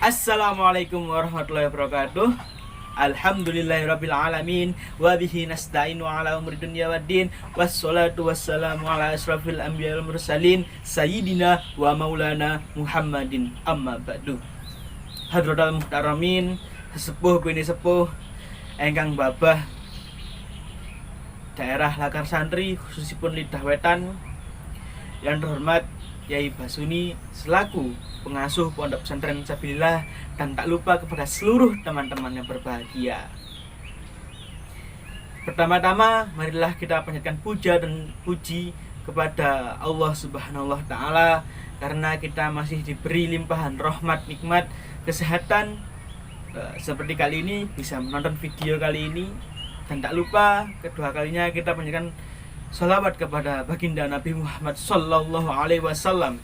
Assalamualaikum warahmatullahi wabarakatuh. Alhamdulillahirabbil alamin wa bihi nasta'inu ala umuri dunya waddin wassalatu wassalamu ala asrafil anbiya'i wal mursalin sayyidina wa maulana Muhammadin amma ba'du. Hadratal muhtaramin, sesepuh bini sepuh engkang babah daerah Lakar Santri khususipun Lidah Wetan, yang terhormat Yai Basuni selaku pengasuh Pondok Pesantren Sabilillah, dan tak lupa kepada seluruh teman-teman yang berbahagia. Pertama-tama marilah kita panjatkan puja dan puji kepada Allah Subhanahu wa taala karena kita masih diberi limpahan rahmat, nikmat, kesehatan seperti kali ini bisa menonton video kali ini, dan tak lupa kedua kalinya kita panjatkan salawat kepada baginda Nabi Muhammad sallallahu alaihi wasallam,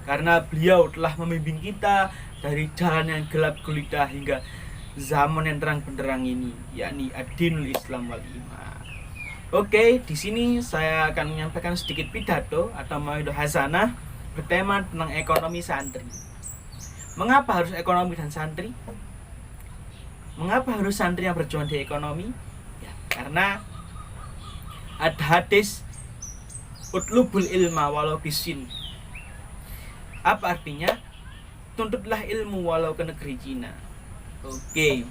karena beliau telah membimbing kita dari jalan yang gelap gulita hingga zaman yang terang benderang ini, yakni ad-dinul Islam wal iman. Oke, di sini saya akan menyampaikan sedikit pidato atau mauidhah hasanah bertema tentang ekonomi santri. Mengapa harus ekonomi dan santri? Mengapa harus santri yang berjuang di ekonomi? Ya, karena ada hadis utlubul ilma walau bisin. Apa artinya? Tuntutlah ilmu walau ke negeri Cina. Oke.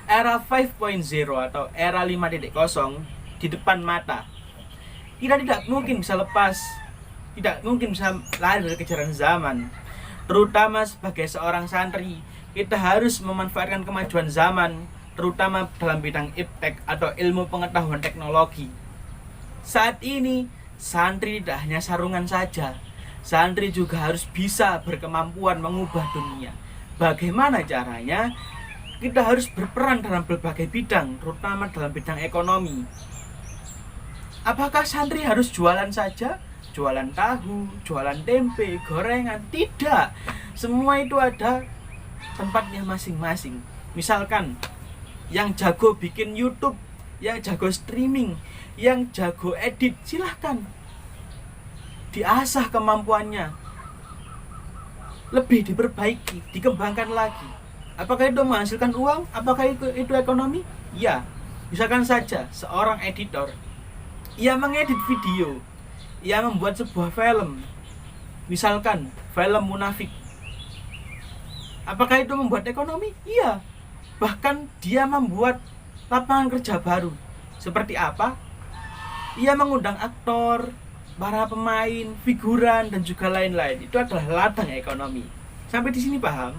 Era 5.0 atau era 5.0 di depan mata. Kita tidak mungkin bisa lepas, tidak mungkin bisa lari dari kejaran zaman. Terutama sebagai seorang santri, kita harus memanfaatkan kemajuan zaman, terutama dalam bidang iptek atau ilmu pengetahuan teknologi. Saat ini, santri tidak hanya sarungan saja. Santri juga harus bisa berkemampuan mengubah dunia. Bagaimana caranya? Kita harus berperan dalam berbagai bidang, terutama dalam bidang ekonomi. Apakah santri harus jualan saja? Jualan tahu, jualan tempe, gorengan? Tidak. Semua itu ada tempatnya masing-masing. Misalkan yang jago bikin YouTube, yang jago streaming, yang jago edit, silahkan diasah kemampuannya, lebih diperbaiki, dikembangkan lagi. Apakah itu menghasilkan uang? Apakah itu ekonomi? Ya. Misalkan saja seorang editor, ia mengedit video, ia membuat sebuah film, misalkan film Munafik. Apakah itu membuat ekonomi? Iya. Bahkan dia membuat lapangan kerja baru. Seperti apa? Ia mengundang aktor, para pemain, figuran, dan juga lain-lain. Itu adalah ladang ekonomi. Sampai di sini paham?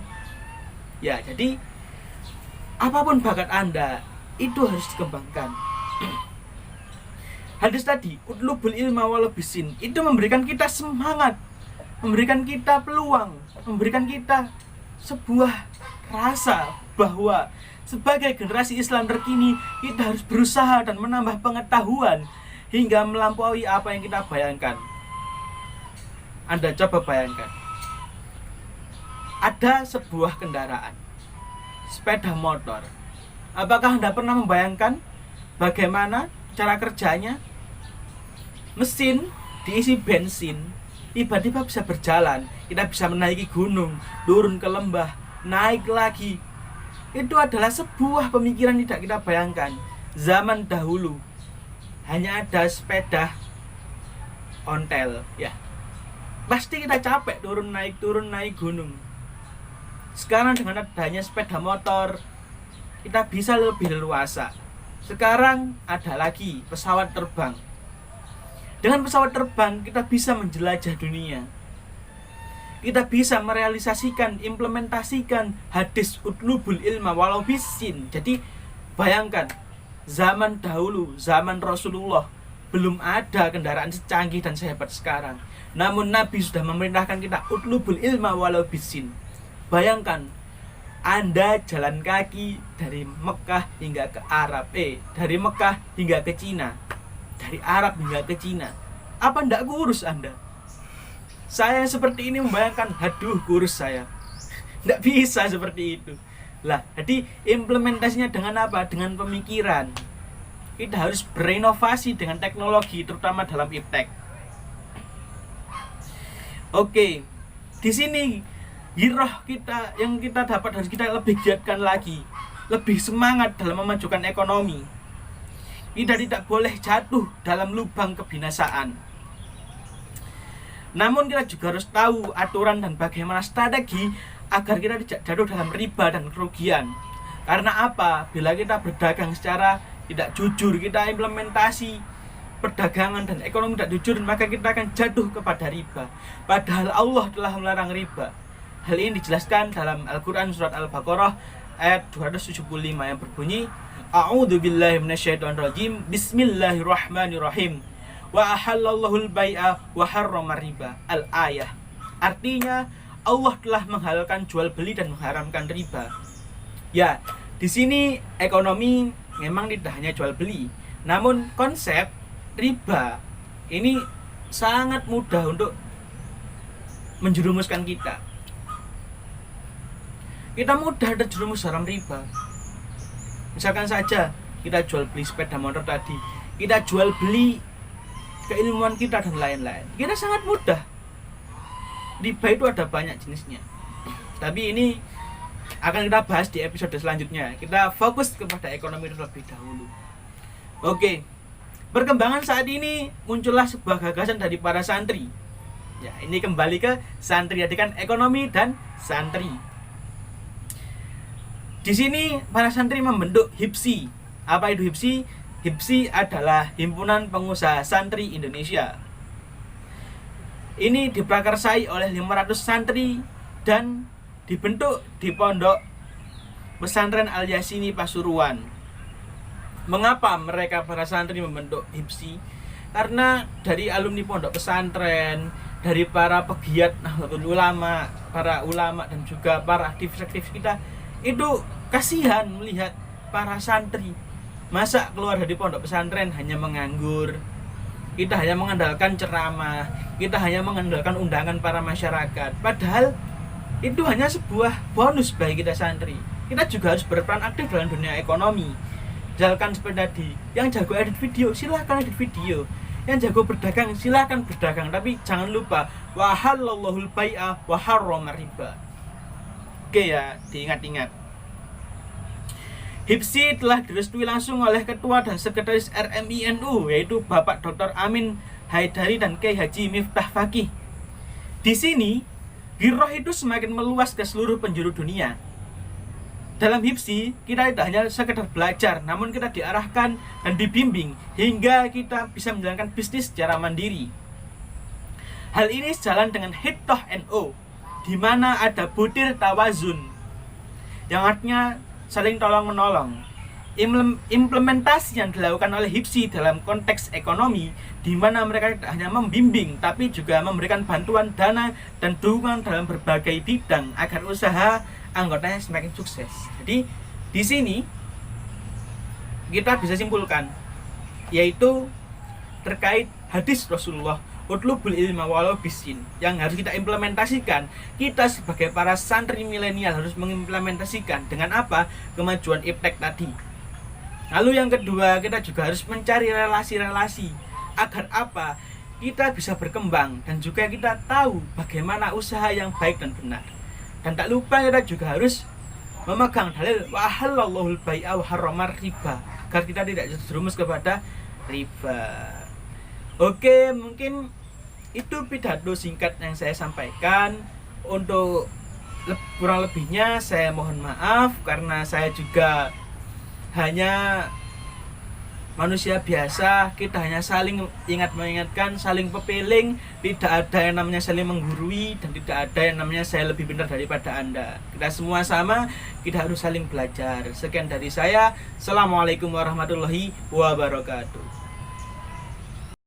Ya, jadi apapun bakat Anda, itu harus dikembangkan. Hadis tadi, utlubul ilma walau bisin, itu memberikan kita semangat, memberikan kita peluang, memberikan kita sebuah rasa bahwa sebagai generasi Islam terkini kita harus berusaha dan menambah pengetahuan hingga melampaui apa yang kita bayangkan. Anda coba bayangkan, ada sebuah kendaraan, sepeda motor. Apakah Anda pernah membayangkan bagaimana cara kerjanya? Mesin diisi bensin, tiba-tiba bisa berjalan. Kita bisa menaiki gunung, turun ke lembah, naik lagi. Itu adalah sebuah pemikiran tidak kita bayangkan. Zaman dahulu hanya ada sepeda ontel, ya pasti kita capek turun naik gunung. Sekarang dengan adanya sepeda motor, kita bisa lebih leluasa. Sekarang ada lagi pesawat terbang. Dengan pesawat terbang kita bisa menjelajah dunia. Kita bisa merealisasikan, implementasikan hadis utlubul ilma walau bisin. Jadi bayangkan, zaman dahulu, zaman Rasulullah, belum ada kendaraan secanggih dan sehebat sekarang. Namun Nabi sudah memerintahkan kita utlubul ilma walau bisin. Bayangkan, Anda jalan kaki dari Mekah hingga ke Arab, dari Mekah hingga ke Cina, dari Arab hingga ke Cina. Apa ndak kurus Anda? Saya seperti ini membayangkan, aduh kurus saya. Ndak bisa seperti itu. Lah, jadi implementasinya dengan apa? Dengan pemikiran. Kita harus berinovasi dengan teknologi, terutama dalam iptek. Oke, di sini Giroh kita yang kita dapat harus kita lebih giatkan lagi, lebih semangat dalam memajukan ekonomi. Kita tidak boleh jatuh dalam lubang kebinasaan. Namun kita juga harus tahu aturan dan bagaimana strategi agar kita tidak jatuh dalam riba dan kerugian. Karena apa? Bila kita berdagang secara tidak jujur, kita implementasi perdagangan dan ekonomi tidak jujur, maka kita akan jatuh kepada riba. Padahal Allah telah melarang riba. Hal ini dijelaskan dalam Al-Quran surat Al-Baqarah ayat 275 yang berbunyi, A'udzubillahi minasyaitonirrajim, Bismillahirrahmanirrahim, wa ahallallahu al-bai'a wa harrama riba. Al-ayah. Artinya Allah telah menghalalkan jual beli dan mengharamkan riba. Ya, di sini ekonomi memang tidak hanya jual beli, namun konsep riba ini sangat mudah untuk menjerumuskan kita. Kita mudah terjerumus dalam riba. Misalkan saja kita jual beli sepeda motor tadi, kita jual beli keilmuan kita dan lain-lain. Kita sangat mudah. Riba itu ada banyak jenisnya. Tapi ini akan kita bahas di episode selanjutnya. Kita fokus kepada ekonomi terlebih dahulu. Oke. Perkembangan saat ini muncullah sebuah gagasan dari para santri. Ya, ini kembali ke santri, jadi kan ekonomi dan santri. Di sini para santri membentuk HIPSI. Apa itu HIPSI? HIPSI adalah Himpunan Pengusaha Santri Indonesia. Ini diprakarsai oleh 500 santri dan dibentuk di Pondok Pesantren Al-Yasini Pasuruan. Mengapa mereka para santri membentuk HIPSI? Karena dari alumni pondok pesantren, dari para pegiat Nahdlatul Ulama, para ulama dan juga para aktivis-aktivis kita, itu kasihan melihat para santri masa keluar dari pondok pesantren hanya menganggur. Kita hanya mengandalkan ceramah, kita hanya mengandalkan undangan para masyarakat. Padahal itu hanya sebuah bonus bagi kita santri. Kita juga harus berperan aktif dalam dunia ekonomi. Jalankan seperti tadi. Yang jago edit video, silahkan edit video. Yang jago berdagang, silahkan berdagang. Tapi jangan lupa, wa halallahul bai'a wa harrama riba. Oke ya, diingat-ingat. HIPSI telah direstui langsung oleh Ketua dan Sekretaris RMI NU, yaitu Bapak Dr. Amin Haidari dan Kiai Haji Miftah Faqih. Di sini, giroh itu semakin meluas ke seluruh penjuru dunia. Dalam HIPSI, kita tidak hanya sekedar belajar, namun kita diarahkan dan dibimbing hingga kita bisa menjalankan bisnis secara mandiri. Hal ini sejalan dengan Hitoh NU, di mana ada butir tawazun, yang artinya saling tolong-menolong. Implementasi yang dilakukan oleh HIPSI dalam konteks ekonomi, di mana mereka tidak hanya membimbing, tapi juga memberikan bantuan dana dan dukungan dalam berbagai bidang agar usaha anggotanya semakin sukses. Jadi di sini kita bisa simpulkan, yaitu terkait hadis Rasulullah, utlubul ilma walau bisin, yang harus kita implementasikan. Kita sebagai para santri milenial harus mengimplementasikan dengan apa? Kemajuan iptek tadi. Lalu yang kedua, kita juga harus mencari relasi-relasi agar apa? Kita bisa berkembang dan juga kita tahu bagaimana usaha yang baik dan benar. Dan tak lupa kita juga harus memegang dalil wa halallahul bai'a wa harrama riba, agar kita tidak terjerumus kepada riba. Oke, mungkin itu pidato singkat yang saya sampaikan. Untuk kurang lebihnya saya mohon maaf, karena saya juga hanya manusia biasa. Kita hanya saling mengingatkan, saling pepeling. Tidak ada yang namanya saling menggurui, dan tidak ada yang namanya saya lebih benar daripada Anda. Kita semua sama, kita harus saling belajar. Sekian dari saya. Assalamualaikum warahmatullahi wabarakatuh.